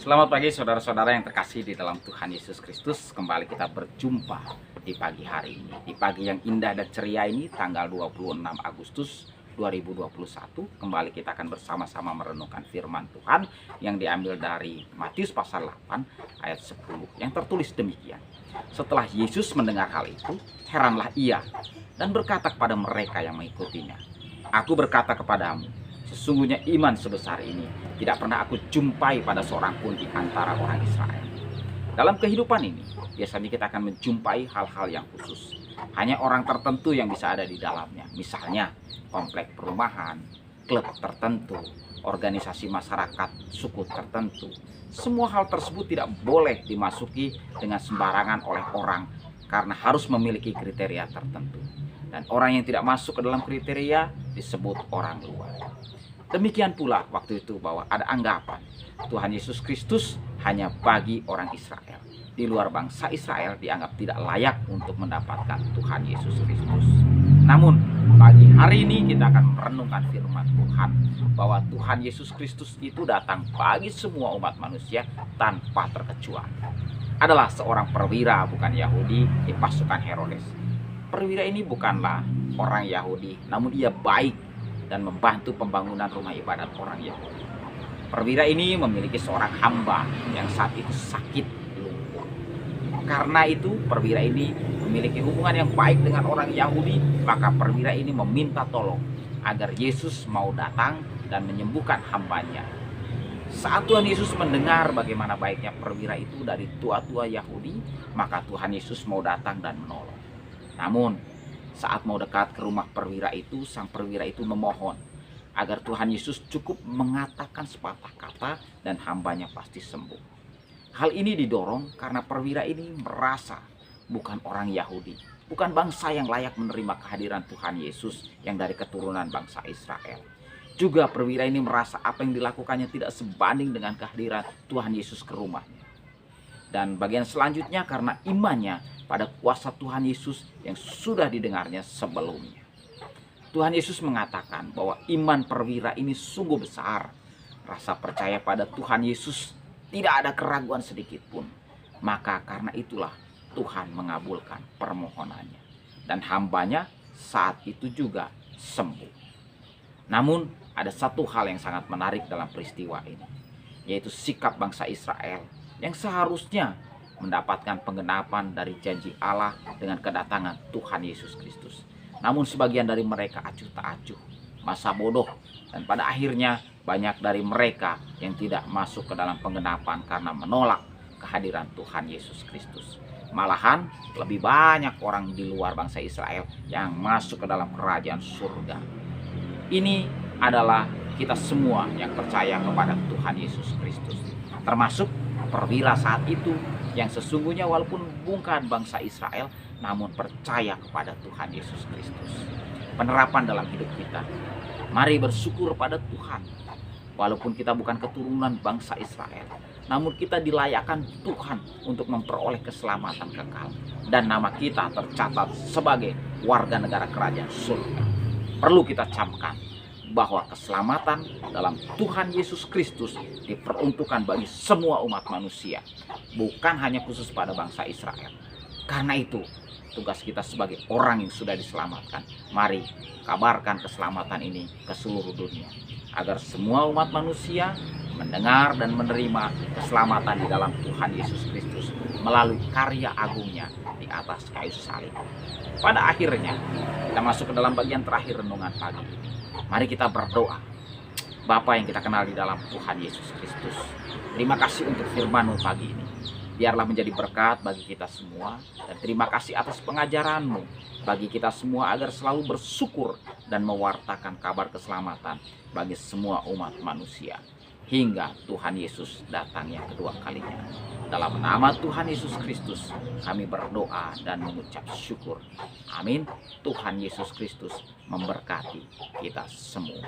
Selamat pagi saudara-saudara yang terkasih di dalam Tuhan Yesus Kristus. Kembali kita berjumpa di pagi hari ini. Di pagi yang indah dan ceria ini, tanggal 26 Agustus 2021. Kembali kita akan bersama-sama merenungkan firman Tuhan yang diambil dari Matius pasal 8 ayat 10 yang tertulis demikian. Setelah Yesus mendengar hal itu, heranlah ia dan berkata kepada mereka yang mengikutinya, "Aku berkata kepadamu, sesungguhnya iman sebesar ini tidak pernah aku jumpai pada seorang pun di antara orang Israel." Dalam kehidupan ini, biasanya kita akan menjumpai hal-hal yang khusus. Hanya orang tertentu yang bisa ada di dalamnya. Misalnya, komplek perumahan, klub tertentu, organisasi masyarakat, suku tertentu. Semua hal tersebut tidak boleh dimasuki dengan sembarangan oleh orang karena harus memiliki kriteria tertentu. Dan orang yang tidak masuk ke dalam kriteria disebut orang luar. Demikian pula waktu itu bahwa ada anggapan Tuhan Yesus Kristus hanya bagi orang Israel. Di luar bangsa Israel dianggap tidak layak untuk mendapatkan Tuhan Yesus Kristus. Namun pagi hari ini kita akan merenungkan firman Tuhan bahwa Tuhan Yesus Kristus itu datang bagi semua umat manusia tanpa terkecuali. Adalah seorang perwira bukan Yahudi di pasukan Herodes. Perwira ini bukanlah orang Yahudi, namun ia baik dan membantu pembangunan rumah ibadat orang Yahudi. Perwira ini memiliki seorang hamba yang saat itu sakit lumpuh. Karena itu perwira ini memiliki hubungan yang baik dengan orang Yahudi, maka perwira ini meminta tolong agar Yesus mau datang dan menyembuhkan hambanya. Saat Tuhan Yesus mendengar bagaimana baiknya perwira itu dari tua-tua Yahudi, maka Tuhan Yesus mau datang dan menolong. Namun saat mau dekat ke rumah perwira itu, sang perwira itu memohon agar Tuhan Yesus cukup mengatakan sepatah kata dan hambanya pasti sembuh. Hal ini didorong karena perwira ini merasa bukan orang Yahudi, bukan bangsa yang layak menerima kehadiran Tuhan Yesus yang dari keturunan bangsa Israel. Juga perwira ini merasa apa yang dilakukannya tidak sebanding dengan kehadiran Tuhan Yesus ke rumahnya. Dan bagian selanjutnya karena imannya pada kuasa Tuhan Yesus yang sudah didengarnya sebelumnya. Tuhan Yesus mengatakan bahwa iman perwira ini sungguh besar. Rasa percaya pada Tuhan Yesus tidak ada keraguan sedikit pun. Maka karena itulah Tuhan mengabulkan permohonannya. Dan hambanya saat itu juga sembuh. Namun ada satu hal yang sangat menarik dalam peristiwa ini, yaitu sikap bangsa Israel yang seharusnya mendapatkan penggenapan dari janji Allah dengan kedatangan Tuhan Yesus Kristus. Namun sebagian dari mereka acuh tak acuh, masa bodoh, dan pada akhirnya banyak dari mereka yang tidak masuk ke dalam penggenapan karena menolak kehadiran Tuhan Yesus Kristus. Malahan lebih banyak orang di luar bangsa Israel yang masuk ke dalam kerajaan surga. Ini adalah kita semua yang percaya kepada Tuhan Yesus Kristus, termasuk perwira saat itu yang sesungguhnya walaupun bukan bangsa Israel namun percaya kepada Tuhan Yesus Kristus. Penerapan dalam hidup kita, mari bersyukur pada Tuhan. Walaupun kita bukan keturunan bangsa Israel, namun kita dilayakkan Tuhan untuk memperoleh keselamatan kekal, dan nama kita tercatat sebagai warga negara kerajaan surga. Perlu kita camkan bahwa keselamatan dalam Tuhan Yesus Kristus diperuntukkan bagi semua umat manusia, bukan hanya khusus pada bangsa Israel. Karena itu, tugas kita sebagai orang yang sudah diselamatkan, mari kabarkan keselamatan ini ke seluruh dunia, agar semua umat manusia mendengar dan menerima keselamatan di dalam Tuhan Yesus Kristus melalui karya agungnya di atas kayu salib. Pada akhirnya, kita masuk ke dalam bagian terakhir renungan pagi ini. Mari kita berdoa. Bapa yang kita kenal di dalam Tuhan Yesus Kristus, terima kasih untuk firman-Mu pagi ini. Biarlah menjadi berkat bagi kita semua. Dan terima kasih atas pengajaran-Mu bagi kita semua agar selalu bersyukur dan mewartakan kabar keselamatan bagi semua umat manusia, hingga Tuhan Yesus datang yang kedua kalinya. Dalam nama Tuhan Yesus Kristus kami berdoa dan mengucap syukur. Amin. Tuhan Yesus Kristus memberkati kita semua.